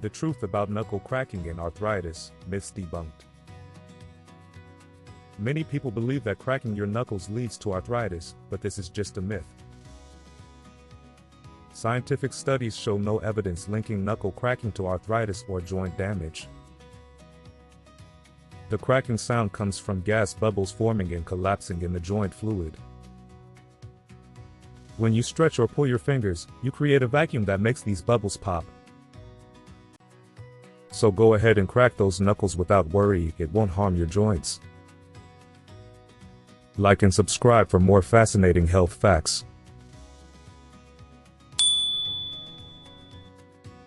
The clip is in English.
The truth about knuckle cracking and arthritis, myths debunked. Many people believe that cracking your knuckles leads to arthritis, but this is just a myth. Scientific studies show no evidence linking knuckle cracking to arthritis or joint damage. The cracking sound comes from gas bubbles forming and collapsing in the joint fluid. When you stretch or pull your fingers, you create a vacuum that makes these bubbles pop. So go ahead and crack those knuckles without worry, it won't harm your joints. Like and subscribe for more fascinating health facts.